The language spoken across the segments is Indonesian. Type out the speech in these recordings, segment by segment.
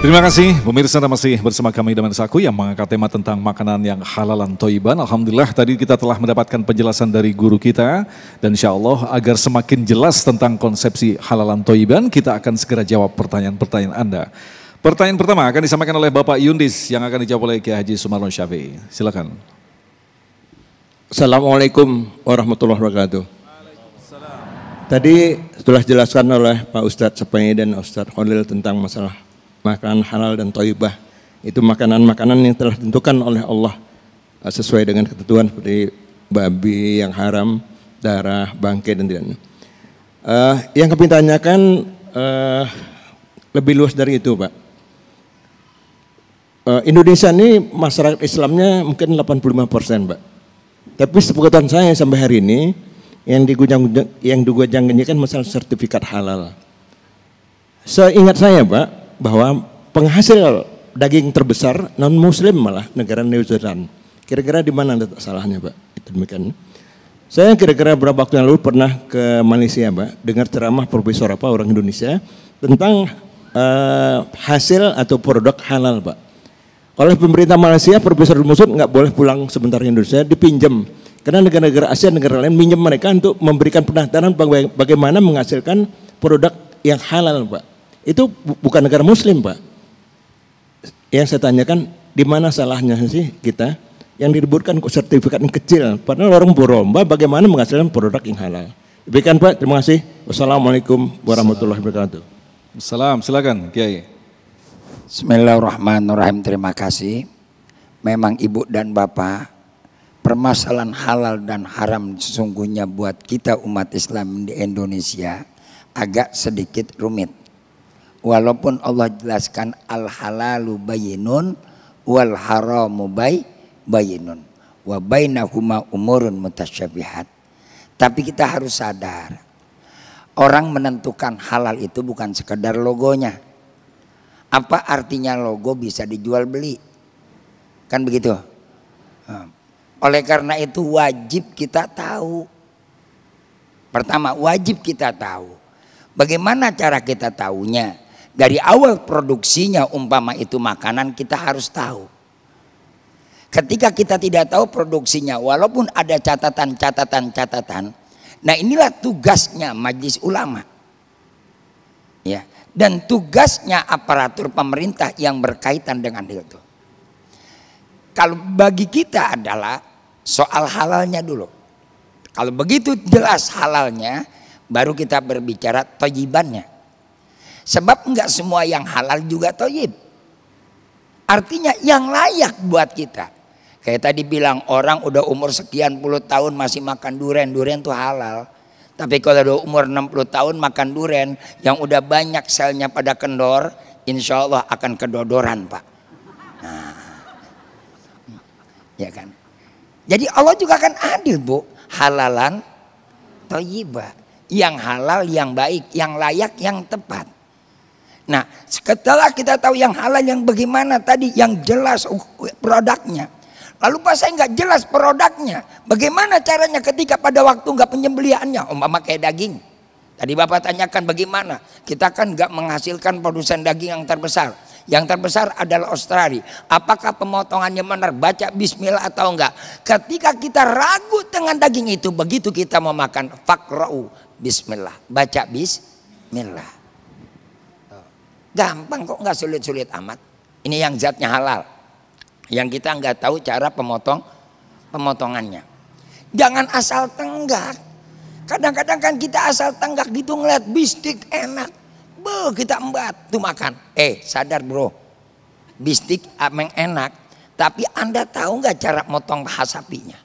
Terima kasih pemirsa, Anda masih bersama kami Daman Saku yang mengangkat tema tentang makanan yang halalan toiban. Alhamdulillah tadi kita telah mendapatkan penjelasan dari guru kita dan insya Allah agar semakin jelas tentang konsepsi halalan toiban kita akan segera jawab pertanyaan-pertanyaan Anda. Pertanyaan pertama akan disampaikan oleh Bapak Yundis yang akan dijawab oleh Kiai Haji Sumarno Syafi'i. Silakan. Assalamualaikum warahmatullahi wabarakatuh. Tadi telah dijelaskan oleh Pak Ustadz Sepeni dan Ustadz Khalil tentang masalah makanan halal dan thayyibah. Itu makanan-makanan yang telah ditentukan oleh Allah sesuai dengan ketentuan seperti babi yang haram, darah, bangkai dan tidak. Yang kami tanyakan lebih luas dari itu, Pak. Indonesia ini masyarakat Islamnya mungkin 85%, Pak. Tapi sepengetahuan saya sampai hari ini yang digujang-gujangkan masalah sertifikat halal. Seingat saya, Pak, bahwa penghasil daging terbesar non muslim malah negara New Zealand. Kira-kira di mana letak salahnya, Pak? Itu demikian. Saya kira-kira beberapa waktu yang lalu pernah ke Malaysia, Pak, dengar ceramah profesor orang Indonesia tentang hasil atau produk halal, Pak. Oleh pemerintah Malaysia, Profesor Musud nggak boleh pulang sebentar ke Indonesia, dipinjam. Karena negara-negara Asia, negara lain minjem mereka untuk memberikan pendataan bagaimana menghasilkan produk yang halal, Pak. Itu bukan negara muslim, Pak. Yang saya tanyakan, di mana salahnya sih kita yang diributkan kok sertifikat yang kecil, padahal orang berlomba bagaimana menghasilkan produk yang halal. Demikian, Pak, terima kasih. Wassalamualaikum warahmatullahi wabarakatuh. Salam, silakan Kiai. Bismillahirrahmanirrahim. Terima kasih. Memang Ibu dan Bapak, permasalahan halal dan haram sesungguhnya buat kita umat Islam di Indonesia agak sedikit rumit. Walaupun Allah jelaskan al-halalu bayyinun wal haramu bayyinun wa bainahuma umurun mutasyabihat. Tapi kita harus sadar, orang menentukan halal itu bukan sekedar logonya. Apa artinya logo bisa dijual beli? Kan begitu. Oleh karena itu wajib kita tahu. Pertama, wajib kita tahu. Bagaimana cara kita tahunya? Dari awal produksinya umpama itu makanan kita harus tahu. Ketika kita tidak tahu produksinya, walaupun ada catatan, nah inilah tugasnya majelis ulama. Ya, dan tugasnya aparatur pemerintah yang berkaitan dengan itu. Kalau bagi kita adalah soal halalnya dulu. Kalau begitu jelas halalnya, baru kita berbicara thayyibannya. Sebab enggak semua yang halal juga thayyib. Artinya yang layak buat kita. Kayak tadi bilang orang udah umur sekian puluh tahun masih makan durian, durian itu halal. Tapi kalau udah umur 60 tahun makan durian yang udah banyak selnya pada kendor, insya Allah akan kedodoran, Pak. Nah, ya kan. Jadi Allah juga kan adil, Bu. Halalan thayyibah. Yang halal, yang baik, yang layak, yang tepat. Nah, setelah kita tahu yang halal yang bagaimana tadi, yang jelas produknya. Lalu pas saya nggak jelas produknya, bagaimana caranya ketika pada waktu nggak penyembelihannya, umpama kayak daging. Tadi Bapak tanyakan bagaimana, kita kan nggak menghasilkan produsen daging yang terbesar. Yang terbesar adalah Australia. Apakah pemotongannya benar, baca bismillah atau enggak? Ketika kita ragu dengan daging itu, begitu kita mau makan, fakra'u bismillah, baca bismillah. Gampang kok, nggak sulit-sulit amat. Ini yang zatnya halal, yang kita nggak tahu cara pemotongannya. Jangan asal tenggak. Kadang-kadang kan kita asal tenggak gitu ngeliat bistik enak, kita embat tuh makan. Sadar bro, bistik emang enak, tapi Anda tahu nggak cara motong sapinya?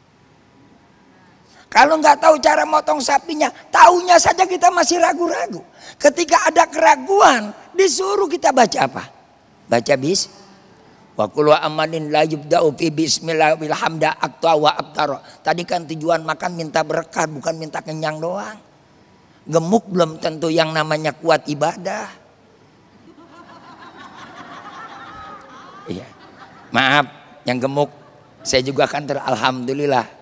Kalau nggak tahu cara motong sapinya, taunya saja kita masih ragu-ragu. Ketika ada keraguan, disuruh kita baca apa? Baca wa kullu amalin la yubda'u fi bismillah bil hamda aqta wa abtara. Tadi kan tujuan makan minta berkah, bukan minta kenyang doang. Gemuk belum tentu yang namanya kuat ibadah. Iya. Maaf yang gemuk, saya juga kan alhamdulillah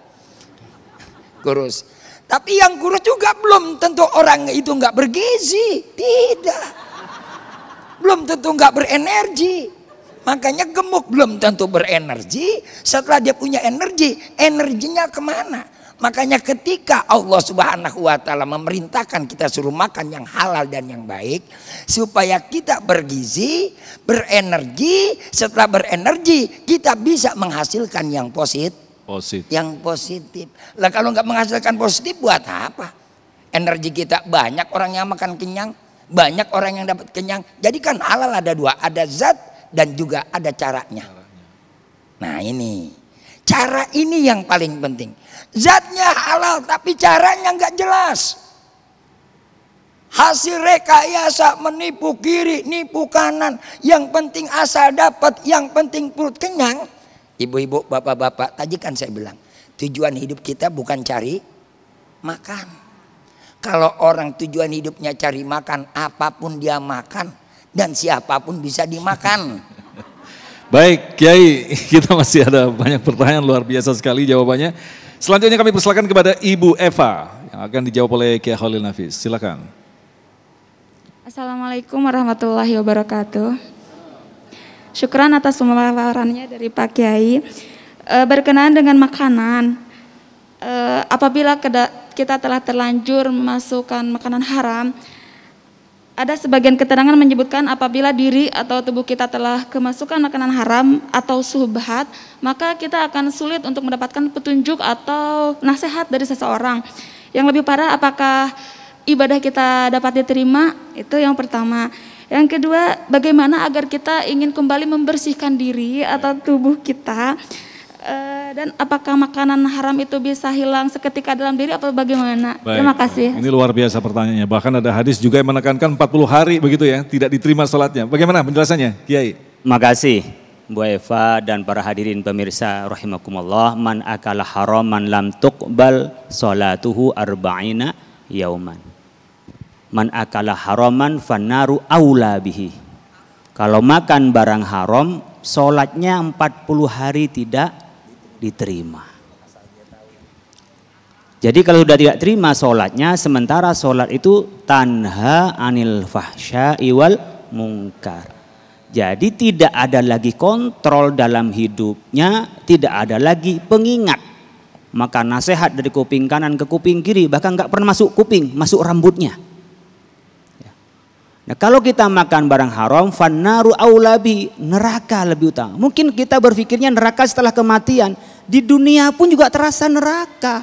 kurus. Tapi yang kurus juga belum tentu orang itu nggak bergizi. Tidak. belum tentu nggak berenergi. Makanya gemuk belum tentu berenergi. Setelah dia punya energi, energinya kemana? Makanya ketika Allah Subhanahu wa Ta'ala memerintahkan kita suruh makan yang halal dan yang baik, supaya kita bergizi, berenergi. Setelah berenergi, kita bisa menghasilkan yang positif. Yang positif. Lah kalau nggak menghasilkan positif, buat apa? Energi kita banyak orang yang makan kenyang, banyak orang yang dapat kenyang. Jadi kan halal ada dua, ada zat dan juga ada caranya. Nah ini, cara ini yang paling penting. Zatnya halal tapi caranya nggak jelas. Hasil rekayasa, menipu kiri, nipu kanan. Yang penting asal dapat, yang penting perut kenyang. Ibu-ibu, bapak-bapak, tadi kan saya bilang, tujuan hidup kita bukan cari makan. Kalau orang tujuan hidupnya cari makan, apapun dia makan. Dan siapapun bisa dimakan. Baik Kiai, kita masih ada banyak pertanyaan, luar biasa sekali jawabannya. Selanjutnya kami persilakan kepada Ibu Eva yang akan dijawab oleh Kiai Khalil Nafis. Silakan. Assalamualaikum warahmatullahi wabarakatuh. Syukran atas pemaparannya dari Pak Kiai. Berkenaan dengan makanan, apabila kita telah terlanjur memasukkan makanan haram, ada sebagian keterangan menyebutkan apabila diri atau tubuh kita telah kemasukan makanan haram atau syubhat, maka kita akan sulit untuk mendapatkan petunjuk atau nasihat dari seseorang. Yang lebih parah, apakah ibadah kita dapat diterima? Itu yang pertama. Yang kedua, bagaimana agar kita ingin kembali membersihkan diri atau tubuh kita, dan apakah makanan haram itu bisa hilang seketika dalam diri atau bagaimana? Baik. Terima kasih. Ini luar biasa pertanyaannya. Bahkan ada hadis juga yang menekankan 40 hari begitu ya, tidak diterima sholatnya. Bagaimana penjelasannya, Kiai? Makasih Bu Eva dan para hadirin pemirsa rahimakumullah. Man akala haraman lam tuqbal sholatuhu arba'ina yauman. Man akala haraman fannaru aula bihi. Kalau makan barang haram, sholatnya 40 hari tidak diterima. Jadi kalau sudah tidak terima sholatnya, sementara sholat itu tanha anil fahsya'i wal mungkar. Jadi tidak ada lagi kontrol dalam hidupnya, tidak ada lagi pengingat. Maka nasihat dari kuping kanan ke kuping kiri, bahkan nggak pernah masuk kuping, masuk rambutnya. Nah, kalau kita makan barang haram, fannaru aulabi, neraka lebih utama. Mungkin kita berpikirnya neraka setelah kematian. Di dunia pun juga terasa neraka.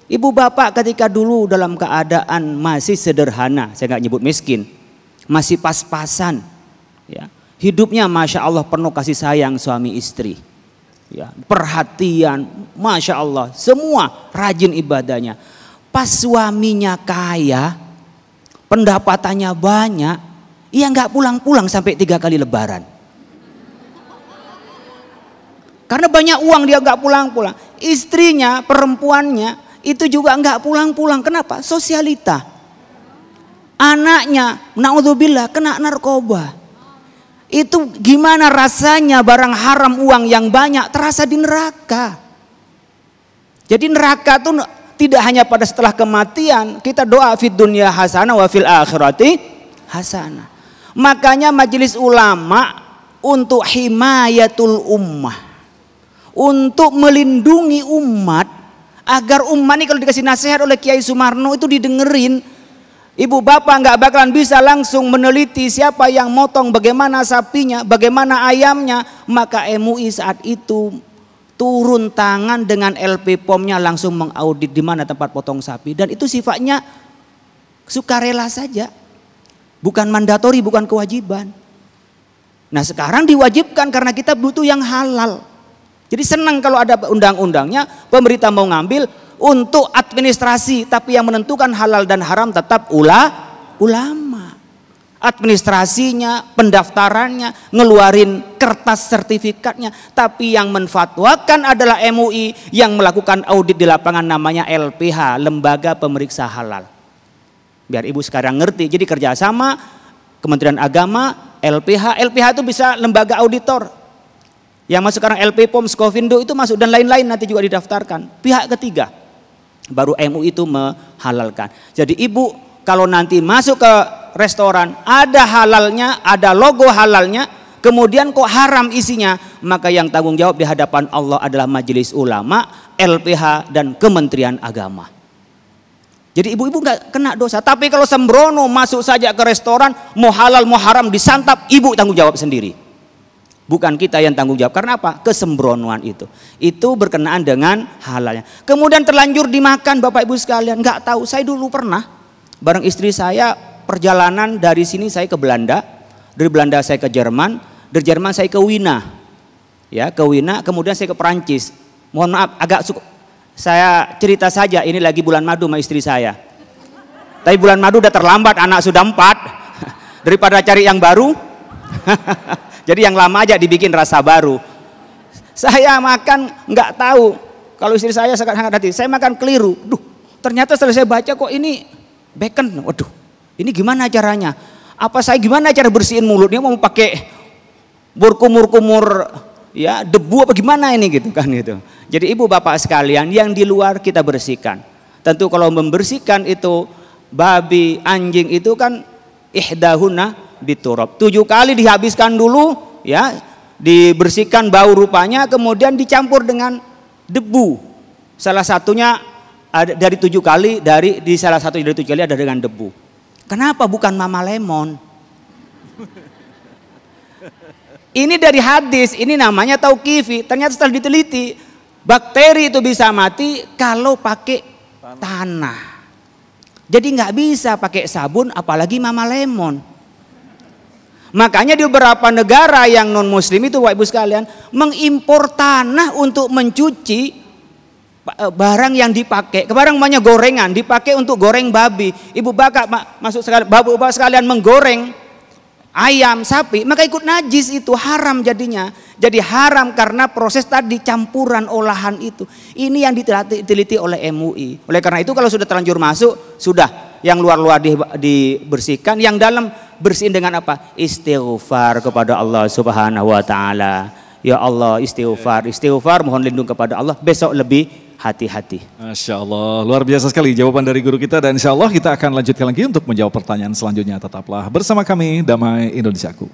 Ibu bapak ketika dulu dalam keadaan masih sederhana, saya nggak nyebut miskin, masih pas-pasan, ya, hidupnya masya Allah penuh kasih sayang suami istri, ya, perhatian, masya Allah, semua rajin ibadahnya. Pas suaminya kaya, pendapatannya banyak, ia nggak pulang-pulang sampai 3 kali lebaran. Karena banyak uang dia nggak pulang-pulang. Istrinya, perempuannya itu juga nggak pulang-pulang. Kenapa? Sosialita. Anaknya, naudzubillah, kena narkoba. Itu gimana rasanya barang haram uang yang banyak terasa di neraka. Jadi neraka itu tidak hanya pada setelah kematian, kita doa fid dunya hasanah wa fil akhirati hasanah. Makanya majelis ulama untuk himayatul ummah, untuk melindungi umat, agar umat ini kalau dikasih nasihat oleh Kiai Sumarno itu didengerin. Ibu bapak nggak bakalan bisa langsung meneliti siapa yang motong, bagaimana sapinya, bagaimana ayamnya. Maka MUI saat itu turun tangan dengan LP POM-nya langsung mengaudit di mana tempat potong sapi, dan itu sifatnya sukarela saja, bukan mandatori, bukan kewajiban. Nah sekarang diwajibkan karena kita butuh yang halal. Jadi senang kalau ada undang-undangnya, pemerintah mau ngambil untuk administrasi, tapi yang menentukan halal dan haram tetap ulama. Administrasinya, pendaftarannya, ngeluarin kertas sertifikatnya, tapi yang menfatwakan adalah MUI yang melakukan audit di lapangan, namanya LPH, Lembaga Pemeriksa Halal. Biar ibu sekarang ngerti, jadi kerjasama Kementerian Agama, LPH itu bisa lembaga auditor. Yang masuk sekarang LP POM, Skovindo itu masuk, dan lain-lain nanti juga didaftarkan. Pihak ketiga, baru MUI itu menghalalkan. Jadi ibu kalau nanti masuk ke restoran, ada halalnya, ada logo halalnya, kemudian kok haram isinya, maka yang tanggung jawab di hadapan Allah adalah Majelis Ulama, LPH, dan Kementerian Agama. Jadi ibu-ibu nggak kena dosa. Tapi kalau sembrono masuk saja ke restoran, mau halal mau haram disantap, ibu tanggung jawab sendiri. Bukan kita yang tanggung jawab. Karena apa? Kesembronoan itu. Itu berkenaan dengan halalnya. Kemudian terlanjur dimakan Bapak Ibu sekalian. Nggak tahu, saya dulu pernah bareng istri saya perjalanan dari sini saya ke Belanda. Dari Belanda saya ke Jerman. Dari Jerman saya ke Wina. Ya, ke Wina. Kemudian saya ke Perancis. Mohon maaf, agak suka. Saya cerita saja, ini lagi bulan madu sama istri saya. Tapi bulan madu udah terlambat, anak sudah 4. Daripada cari yang baru. Jadi yang lama aja dibikin rasa baru. Saya makan nggak tahu. Kalau istri saya sangat hati, saya makan keliru. Duh, ternyata setelah saya baca kok ini bacon. Waduh, ini gimana caranya? Apa saya gimana cara bersihin mulutnya? Mau pakai kumur-kumur ya debu apa gimana ini gitu kan itu. Jadi ibu bapak sekalian, yang di luar kita bersihkan. Tentu kalau membersihkan itu babi, anjing itu kan ihdahuna biturab. 7 kali dihabiskan dulu ya, dibersihkan bau rupanya, kemudian dicampur dengan debu. Salah satunya ada dari 7 kali, di salah satu dari 7 kali ada dengan debu. Kenapa bukan Mama Lemon? Ini dari hadis, ini namanya tauqifi. Ternyata setelah diteliti, bakteri itu bisa mati kalau pakai tanah. Jadi nggak bisa pakai sabun, apalagi Mama Lemon. Makanya di beberapa negara yang non muslim itu Bapak Ibu sekalian mengimpor tanah untuk mencuci barang yang dipakai. Barang banyak gorengan dipakai untuk goreng babi. Ibu bapak masuk sekalian, bapak sekalian menggoreng ayam, sapi, maka ikut najis, itu haram jadinya. Jadi haram karena proses tadi campuran olahan itu. Ini yang diteliti oleh MUI. Oleh karena itu kalau sudah terlanjur masuk, sudah yang luar-luar dibersihkan, yang dalam bersihin dengan apa? Istighfar kepada Allah Subhanahu wa taala. Ya Allah, istighfar, mohon lindung kepada Allah. Besok lebih hati-hati. Masya Allah, luar biasa sekali jawaban dari guru kita, dan insya Allah kita akan lanjutkan lagi untuk menjawab pertanyaan selanjutnya. Tetaplah bersama kami, Damai Indonesiaku.